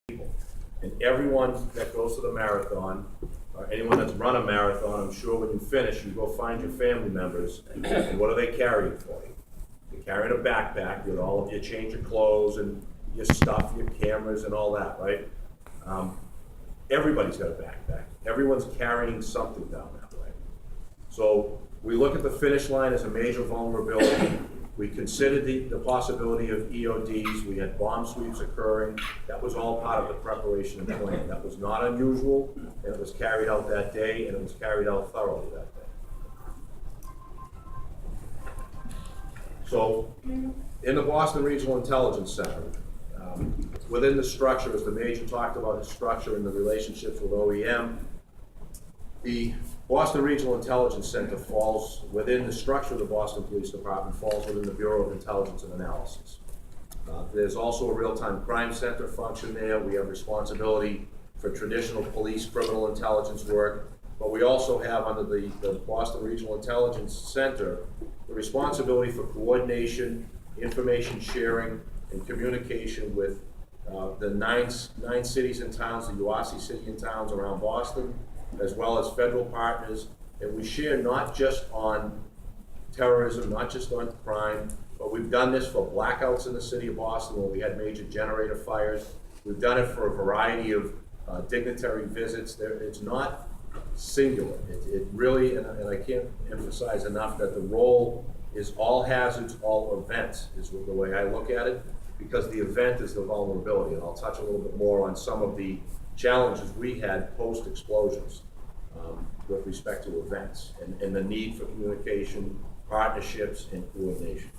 people. And everyone that goes to the marathon, or anyone that's run a marathon, I'm sure when you finish, you go find your family members, and what are they carrying for you? They're carrying a backpack with all of your change of clothes and your stuff, your cameras and all that, right? Everybody's got a backpack. Everyone's carrying something down that way. So we look at the finish line as a major vulnerability. We considered the possibility of EODs. We had bomb sweeps occurring. That was all part of the preparation and plan. That was not unusual, and it was carried out that day, and it was carried out thoroughly that day. So, in the Boston Regional Intelligence Center, within the structure, as the Major talked about the structure and the relationships with OEM, the Boston Regional Intelligence Center falls within the structure of the Boston Police Department, falls within the Bureau of Intelligence and Analysis. There's also a real-time crime center function there. We have responsibility for traditional police criminal intelligence work, but we also have under the Boston Regional Intelligence Center the responsibility for coordination, information sharing, and communication with the nine cities and towns, the UASI city and towns around Boston, as well as federal partners. And we share not just on terrorism, not just on crime, but we've done this for blackouts in the city of Boston where we had major generator fires. We've done it for a variety of dignitary visits. It's not singular. It really, and I can't emphasize enough that the role is all hazards, all events, is the way I look at it, because the event is the vulnerability. And I'll touch a little bit more on some of the challenges we had post-explosions with respect to events and the need for communication, partnerships, and coordination.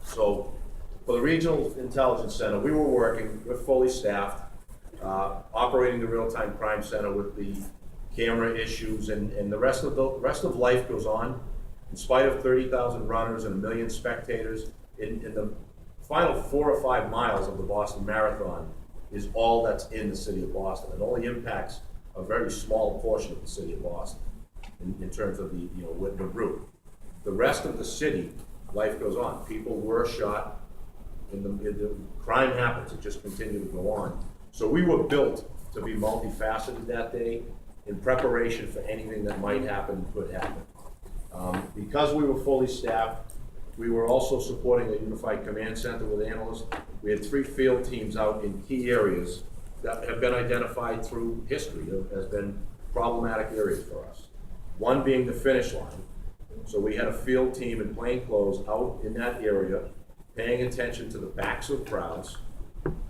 So for the Regional Intelligence Center, we were working, we're fully staffed, operating the real-time crime center with the camera issues, and the rest of life goes on. In spite of 30,000 runners and 1 million spectators, in the final 4 or 5 miles of the Boston Marathon is all that's in the city of Boston. It only impacts a very small portion of the city of Boston in terms of the route. The rest of the city, life goes on. People were shot, and the crime happens. It just continued to go on. So we were built to be multifaceted that day in preparation for anything that might happen, could happen. Because we were fully staffed, we were also supporting a unified command center with analysts. We had 3 field teams out in key areas that have been identified through history as been problematic areas for us. One being the finish line. So we had a field team in plain clothes out in that area, paying attention to the backs of crowds,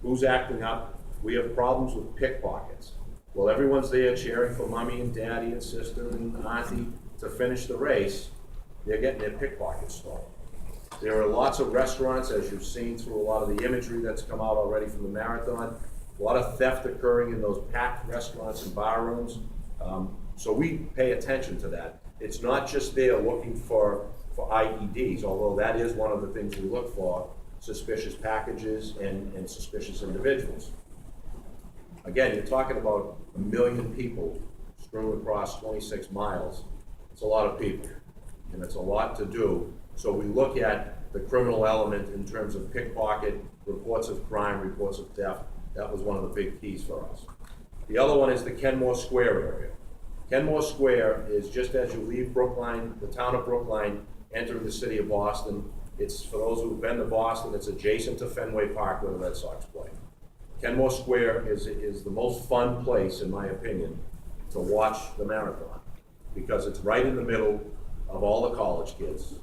who's acting up. We have problems with pickpockets. Well, everyone's there cheering for mommy and daddy and sister and auntie to finish the race. They're getting their pickpockets stolen. There are lots of restaurants, as you've seen through a lot of the imagery that's come out already from the marathon, a lot of theft occurring in those packed restaurants and bar rooms. So we pay attention to that. It's not just there looking for IEDs, although that is one of the things we look for, suspicious packages and suspicious individuals. Again, you're talking about 1 million people strewn across 26 miles. It's a lot of people, and it's a lot to do. So we look at the criminal element in terms of pickpocket, reports of crime, reports of theft. That was one of the big keys for us. The other one is the Kenmore Square area. Kenmore Square is just as you leave Brookline, the town of Brookline, entering the city of Boston. It's, for those who've been to Boston, it's adjacent to Fenway Park where the Red Sox play. Kenmore Square is the most fun place, in my opinion, to watch the marathon because it's right in the middle of all the college kids.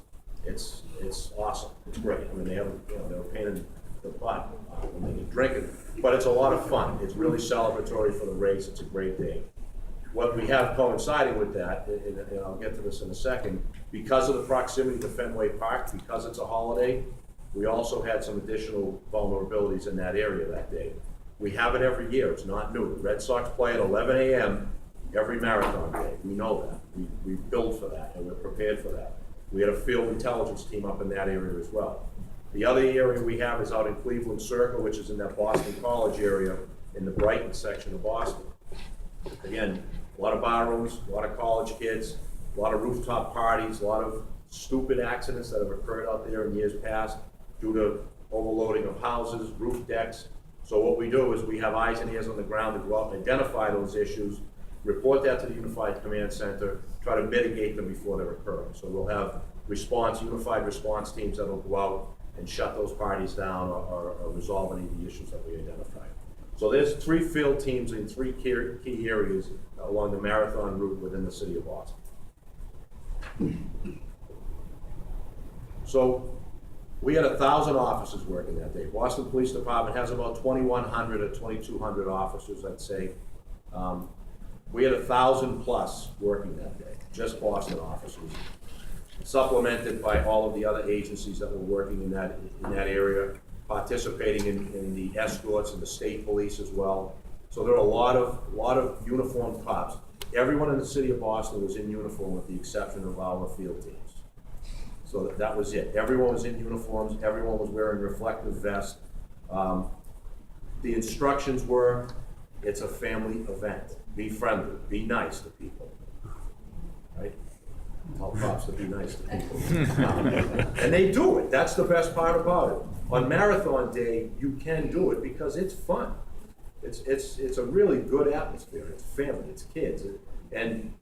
It's awesome. It's great. I mean, they have, they're painting the pot when they get drinking, but it's a lot of fun. It's really celebratory for the race. It's a great day. What we have coinciding with that, and I'll get to this in a second, because of the proximity to Fenway Park, because it's a holiday, we also had some additional vulnerabilities in that area that day. We have it every year. It's not new. The Red Sox play at 11 a.m. every marathon day. We know that. We build for that, and we're prepared for that. We had a field intelligence team up in that area as well. The other area we have is out in Cleveland Circle, which is in that Boston College area in the Brighton section of Boston. Again, a lot of bar rooms, a lot of college kids, a lot of rooftop parties, a lot of stupid accidents that have occurred out there in years past due to overloading of houses, roof decks. So what we do is we have eyes and ears on the ground to go out and identify those issues, report that to the Unified Command Center, try to mitigate them before they're occurring. So we'll have unified response teams that will go out and shut those parties down or resolve any of the issues that we identify. So there's 3 field teams in 3 key areas along the marathon route within the city of Boston. So we had 1,000 officers working that day. Boston Police Department has about 2,100 or 2,200 officers, I'd say. We had 1,000 plus working that day, just Boston officers, supplemented by all of the other agencies that were working in that area, participating in the escorts and the state police as well. So there are a lot of uniformed cops. Everyone in the city of Boston was in uniform with the exception of our field teams. So that was it. Everyone was in uniforms, everyone was wearing reflective vests. The instructions were, it's a family event. Be friendly, be nice to people, right? Tell cops to be nice to people. And they do it, that's the best part about it. On marathon day, you can do it because it's fun. It's a really good atmosphere, it's family, it's kids. And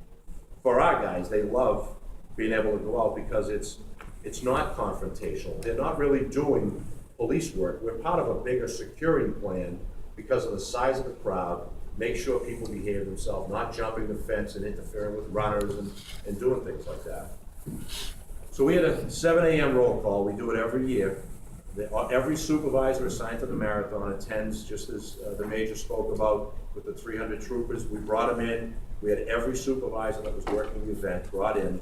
for our guys, they love being able to go out because it's not confrontational. They're not really doing police work. We're part of a bigger security plan because of the size of the crowd. Make sure people behave themselves, not jumping the fence and interfering with runners and doing things like that. So we had a 7 a.m. roll call. We do it every year. Every supervisor assigned to the marathon attends, just as the major spoke about with the 300 troopers. We brought them in. We had every supervisor that was working the event brought in.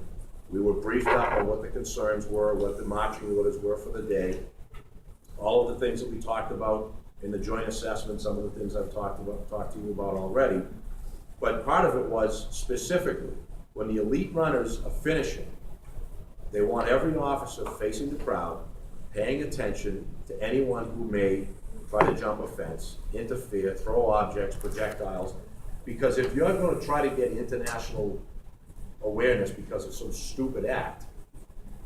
We were briefed up on what the concerns were, what the marching orders were for the day, all of the things that we talked about in the joint assessment, some of the things I've talked to you about already. But part of it was specifically, when the elite runners are finishing, they want every officer facing the crowd, paying attention to anyone who may try to jump a fence, interfere, throw objects, projectiles, because if you're going to try to get international awareness because of some stupid act,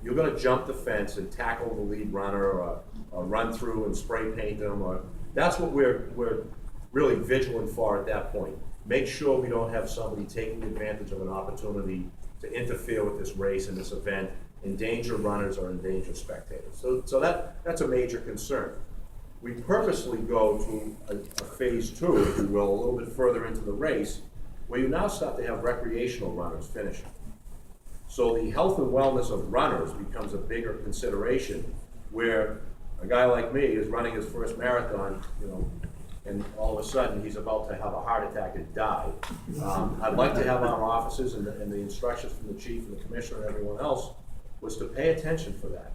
you're going to jump the fence and tackle the lead runner or run through and spray paint them. That's what we're really vigilant for at that point. Make sure we don't have somebody taking advantage of an opportunity to interfere with this race and this event, endanger runners or endanger spectators. So that's a major concern. We purposely go to a phase 2, if you will, a little bit further into the race, where you now start to have recreational runners finishing. So the health and wellness of runners becomes a bigger consideration, where a guy like me is running his first marathon, and all of a sudden he's about to have a heart attack and die. I'd like to have our officers and the instructions from the chief and the commissioner and everyone else was to pay attention for that.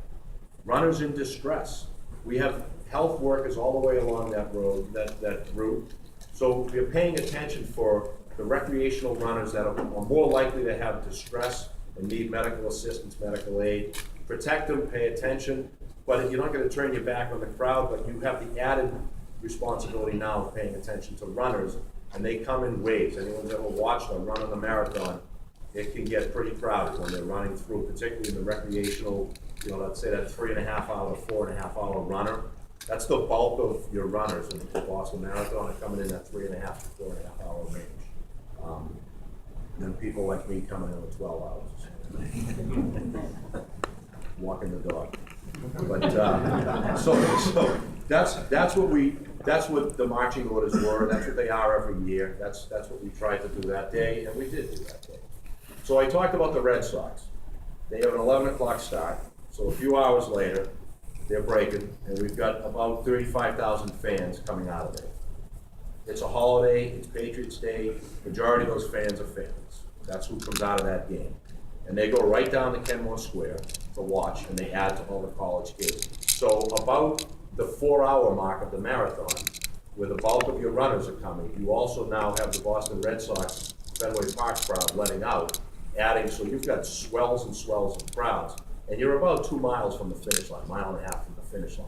Runners in distress. We have health workers all the way along that road, that route. So we're paying attention for the recreational runners that are more likely to have distress and need medical assistance, medical aid. Protect them, pay attention, but you're not going to turn your back on the crowd, but you have the added responsibility now of paying attention to runners, and they come in waves. Anyone's ever watched a run on the marathon, it can get pretty crowded when they're running through, particularly in the recreational, let's say that 3.5 hour to 4.5 hour runner. That's the bulk of your runners in the Boston Marathon are coming in that 3.5 to 4.5 hour range. And then people like me coming in with 12 hours. Walking the dog. But so that's what the marching orders were. That's what they are every year. That's what we tried to do that day, and we did do that day. So I talked about the Red Sox. They have an 11 o'clock start. So a few hours later, they're breaking, and we've got about 35,000 fans coming out of there. It's a holiday, it's Patriots Day, majority of those fans are families. That's who comes out of that game. And they go right down to Kenmore Square to watch, and they add to all the college kids. So about the 4-hour mark of the marathon, where the bulk of your runners are coming, you also now have the Boston Red Sox Fenway Park crowd letting out, adding, so you've got swells and swells of crowds. And you're about 2 miles from the finish line, 1.5 miles from the finish line.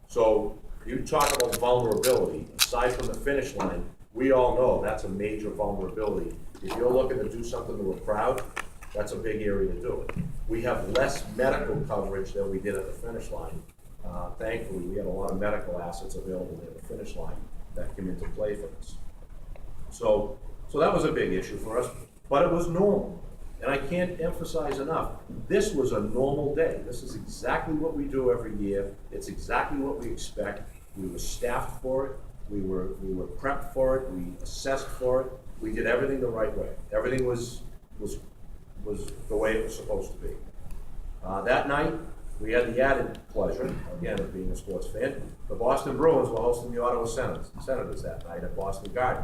So you talk about vulnerability. Aside from the finish line, we all know that's a major vulnerability. If you're looking to do something to a crowd, that's a big area to do it. We have less medical coverage than we did at the finish line. Thankfully, we had a lot of medical assets available near the finish line that came into play for us. So that was a big issue for us, but it was normal. And I can't emphasize enough, this was a normal day. This is exactly what we do every year. It's exactly what we expect. We were staffed for it. We were prepped for it. We assessed for it. We did everything the right way. Everything was the way it was supposed to be. That night, we had the added pleasure, again, of being a sports fan. The Boston Bruins were hosting the Ottawa Senators that night at Boston Garden.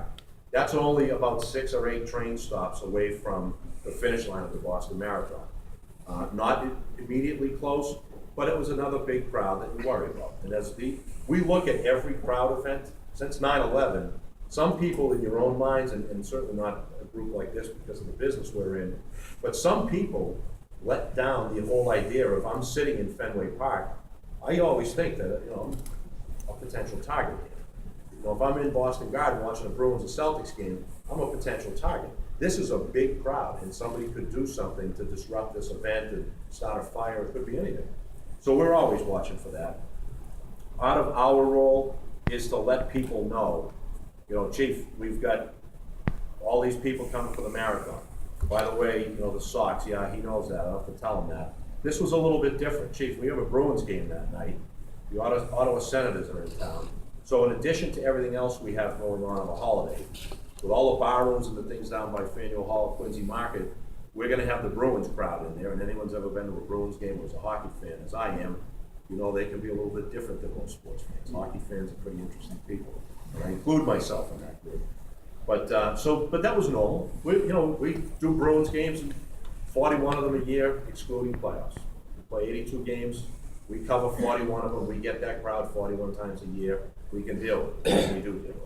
That's only about 6 or 8 train stops away from the finish line of the Boston Marathon. Not immediately close, but it was another big crowd that you worry about. And we look at every crowd event since 9/11, some people in your own minds, and certainly not a group like this because of the business we're in, but some people let down the whole idea of I'm sitting in Fenway Park. I always think that, I'm a potential target here. If I'm in Boston Garden watching a Bruins or Celtics game, I'm a potential target. This is a big crowd, and somebody could do something to disrupt this event and start a fire. It could be anything. So we're always watching for that. Part of our role is to let people know, Chief, we've got all these people coming for the marathon. By the way, the Sox, yeah, he knows that. I don't have to tell him that. This was a little bit different. Chief, we have a Bruins game that night. The Ottawa Senators are in town. So in addition to everything else we have going on the holiday, with all the bar rooms and the things down by Faneuil Hall at Quincy Market, we're going to have the Bruins crowd in there. And anyone's ever been to a Bruins game or is a hockey fan, as I am, they can be a little bit different than most sports fans. Hockey fans are pretty interesting people. And I include myself in that group. But that was normal. We do Bruins games, 41 of them a year, excluding playoffs. We play 82 games. We cover 41 of them. We get that crowd 41 times a year. We can deal with it. We do deal with it.